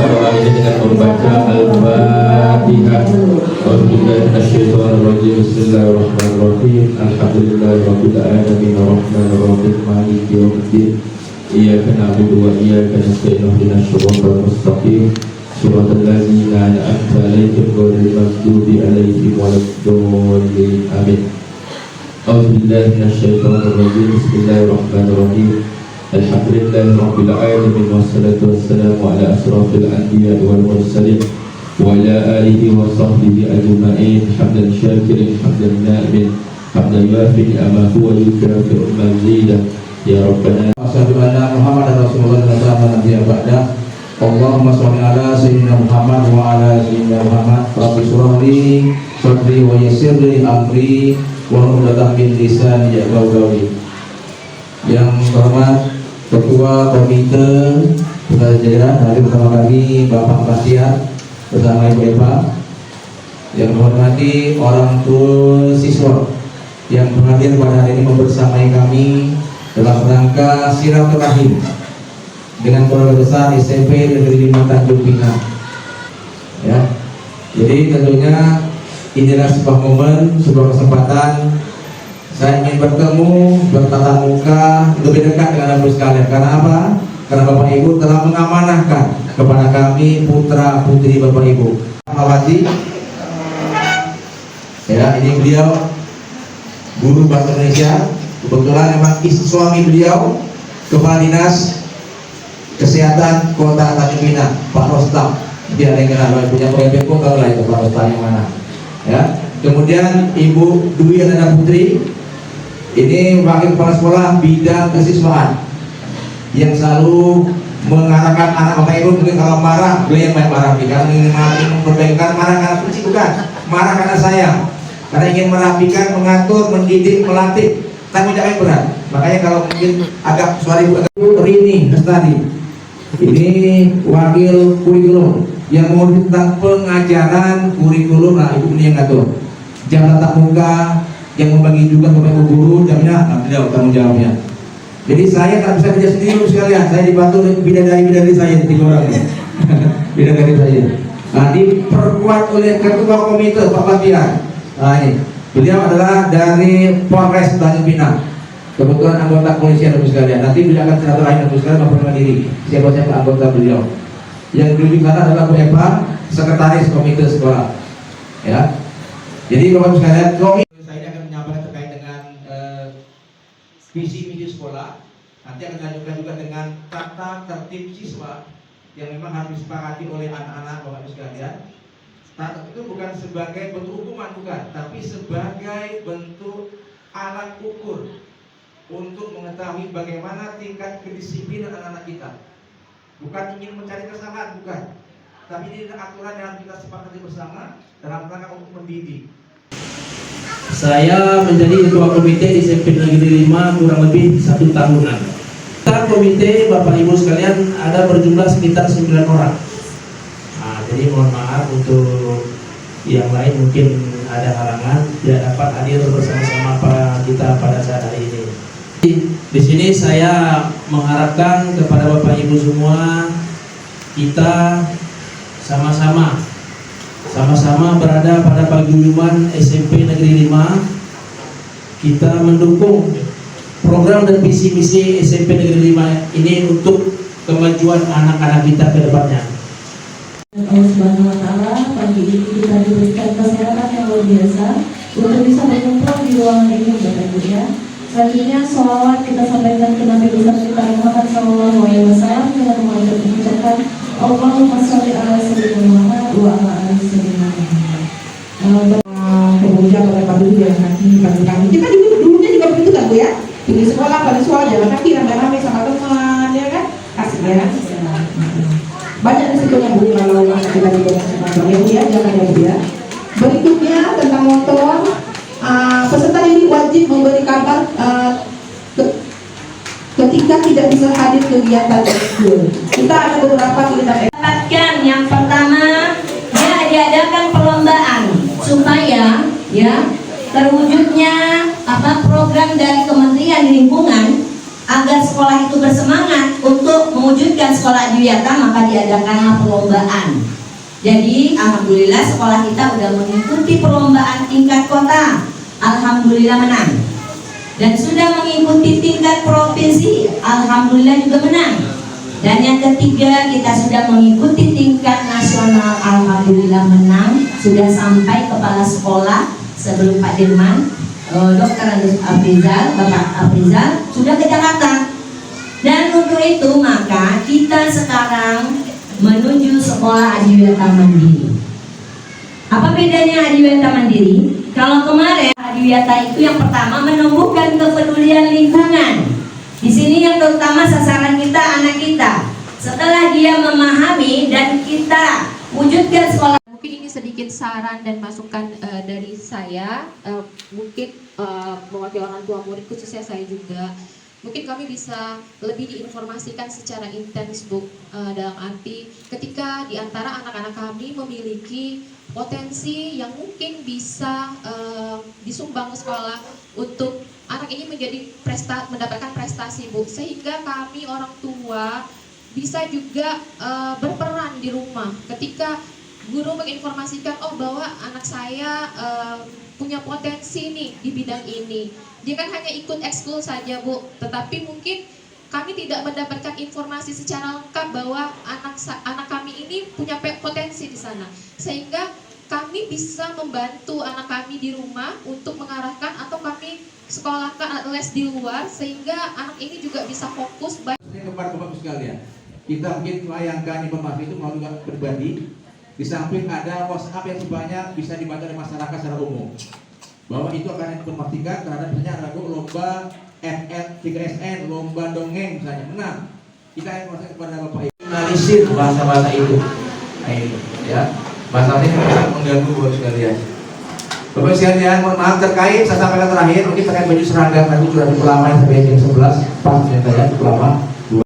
doa ini dengan membaca Al-Fatihah. Bismillahirrahmanirrahim. Alhamdulillahirabbil alamin arrahmanirrahim maliki yaumiddin. Iyyaka na'budu wa iyyaka nasta'in ihdinas siratal mustaqim. Shiratal ladzina an'amta 'alaihim ghairil maghdubi 'alaihim waladdallin. Amin. A'udzubillahi minasyaitonir rajim. Bismillahirrahmanirrahim. Alhamdulillahirabbil alamin wassalatu wassalamu ala asrofil anbiya'i wal mursalin wa ala alihi wa sahbihi ajma'in. Hamdan syakirin hamdan na'imin hamdan yafi ni'amahu wa yukafi'u mazidah. Ya Rabbana asyhadu anna Muhammadar Rasulullah sallallahu alaihi wasallam. Allahumma shalli ala sayyidina Muhammad wa ala sayyidina Muhammad. Rabbi shrah li sadri wa yassir li amri wa hlul min lisani yafqahu qawli. Yang terhormat Ketua Komite Pembelajaran hari bersama kami Bapak Batiar bersama Ibu Eva. Yang menghormati orang tua siswa yang hadir pada hari ini membersamai kami dalam rangka silaturahim dengan keluarga besar SMP Negeri 5 Tanjung Pinang. Ya, jadi tentunya inilah sebuah momen, sebuah kesempatan saya ingin bertemu, bertatap muka lebih dekat dengan Anda sekalian. Karena apa? Karena Bapak Ibu telah mengamanahkan kepada kami putra putri Bapak Ibu. Haji, ya ini beliau guru bahasa Indonesia. Kebetulan memang istri suami beliau Kepala Dinas Kesehatan Kota Tanjung Pinang, Pak Rostam. Dia ada yang kenal, punya proyek kok tahu lah itu Pak Rostam yang mana. Ya. Kemudian Ibu Dwi Ananda Putri, ini wakil kepala sekolah bidang kesiswaan yang selalu mengarahkan anak Bapak Ibu. Mungkin kalau marah beliau yang main marah, karena ingin memperbaikan, marah karena benci bukan, marah karena sayang, karena ingin merapikan, mengatur, mendidik, melatih. Tapi tidak berat. Makanya kalau mungkin agak suara Ibu agak Rini Lestari, ini wakil kurikulum yang mengurus tentang pengajaran kurikulum. Nah, Ibu ini yang ngatur. Jam tatap muka yang membagi juga kepada guru jamnya, beliau tanggung jawabnya. Jadi saya tak bisa kerja sendiri sekalian. Saya dibantu bidadari saya 3 orang ini. Bidadari saya. Nah, diperkuat oleh Ketua Komite Pak Batiar. Nah, ini. Beliau adalah dari Polres Tanjung Pinang. Kebetulan anggota kepolisian Bapak sekalian. Nanti beliau akan silaturahim Bapak sekalian memperkenalkan diri. Siapa anggota beliau. Yang dulu di sana adalah Bu Eva, sekretaris komite sekolah. Ya. Jadi Bapak sekalian, saya akan menyampaikan terkait dengan visi misi sekolah. Nanti akan dilanjutkan juga dengan tata tertib siswa yang memang harus disepakati oleh anak-anak Bapak sekalian. Itu bukan sebagai bentuk hukuman, bukan, tapi sebagai bentuk alat ukur untuk mengetahui bagaimana tingkat kedisiplinan anak-anak kita. Bukan ingin mencari kesalahan, bukan, tapi ini adalah aturan yang kita sepakati bersama dalam rangka untuk mendidik. Saya menjadi ketua komite di SMP Negeri 5 kurang lebih 1 tahunan. Dalam komite Bapak Ibu sekalian ada berjumlah sekitar 9 orang. Jadi mohon maaf untuk yang lain mungkin ada halangan tidak dapat hadir bersama-sama kita pada saat hari ini. Di sini saya mengharapkan kepada Bapak Ibu semua, kita sama-sama berada pada paguyuban SMP Negeri 5. Kita mendukung program dan visi misi SMP Negeri 5 ini untuk kemajuan anak-anak kita ke depannya. Allah Subhanahu wa Ta'ala, pagi ini kita diberikan kesehatan yang luar biasa untuk bisa berkumpul di ruangan ini, Bapak Ibu ya. Selanjutnya sholawat kita sampaikan ke Nabi besar kita Muhammad Sallallahu Alaihi Wasallam dengan mengucapkan Allahumma sholli ala sayyidina Muhammad wa ala ali sayyidina Muhammad. Kemudian oleh Pak Dulu jalan kaki pagi-pagi. Kita dulunya juga begitu kan Bu ya? Di sekolah pada soal jalan kaki rame-rame sama teman ya kan? Asik ya. Banyak risikonya Bu kalau kita di motor ya Bu ya, jangan ya Bu ya. Berikutnya tentang motor, peserta ini wajib memberi kabar ketika tidak bisa hadir kegiatan ekskul. Kita ada beberapa kegiatan. Dapatkan yang pertama, ya diadakan perlombaan supaya ya terwujudnya program dari Kementerian Lingkungan agar sekolah itu bersemangat untuk mewujudkan sekolah adiwiyata, maka diadakanlah perlombaan. Jadi alhamdulillah sekolah kita sudah mengikuti perlombaan tingkat kota, alhamdulillah menang. Dan sudah mengikuti tingkat provinsi, alhamdulillah juga menang. Dan yang ketiga, kita sudah mengikuti tingkat nasional, alhamdulillah menang. Sudah sampai kepala sekolah sebelum Pak Dirman, Dr. Afrizal, Bapak Afrizal sudah ke Jakarta. Dan untuk itu maka kita sekarang menuju sekolah adiwiyata mandiri. Apa bedanya adiwiyata mandiri? Kalau kemarin adiwiyata itu yang pertama menumbuhkan kepedulian lingkungan. Di sini yang terutama sasaran kita anak kita. Setelah dia memahami dan kita wujudkan sekolah. Mungkin ini sedikit saran dan masukan dari saya, mungkin mewakili orang tua murid, khususnya saya juga. Mungkin kami bisa lebih diinformasikan secara intens, Bu, dalam arti ketika di antara anak-anak kami memiliki potensi yang mungkin bisa disumbang ke sekolah untuk anak ini mendapatkan prestasi, Bu, sehingga kami orang tua bisa juga berperan di rumah ketika guru menginformasikan, oh bahwa anak saya punya potensi nih di bidang ini. Dia kan hanya ikut ekskul saja, Bu, tetapi mungkin kami tidak mendapatkan informasi secara lengkap bahwa anak kami ini punya potensi di sana, sehingga kami bisa membantu anak kami di rumah untuk mengarahkan atau kami sekolahkan les di luar sehingga anak ini juga bisa fokus. Kepada Bapak sekalian, kita mungkin melayangkan informasi itu melalui pribadi. Di samping ada WhatsApp yang sebanyak bisa dibaca oleh masyarakat secara umum, bahwa itu akan informasikan terhadap misalnya ada lomba FL 3SN, lomba dongeng misalnya menang. Kita informasikan kepada Bapak Ibu. Analisir bahasa-bahasa itu. Nah itu ya. Bahasa ini sangat mengganggu buat sekalian. Bapak sekalian, mohon maaf terkait saya sampaikan terakhir mungkin terkait baju seragam tadi sudah dipelama sampai jam 11 pas saya tanya dipelama.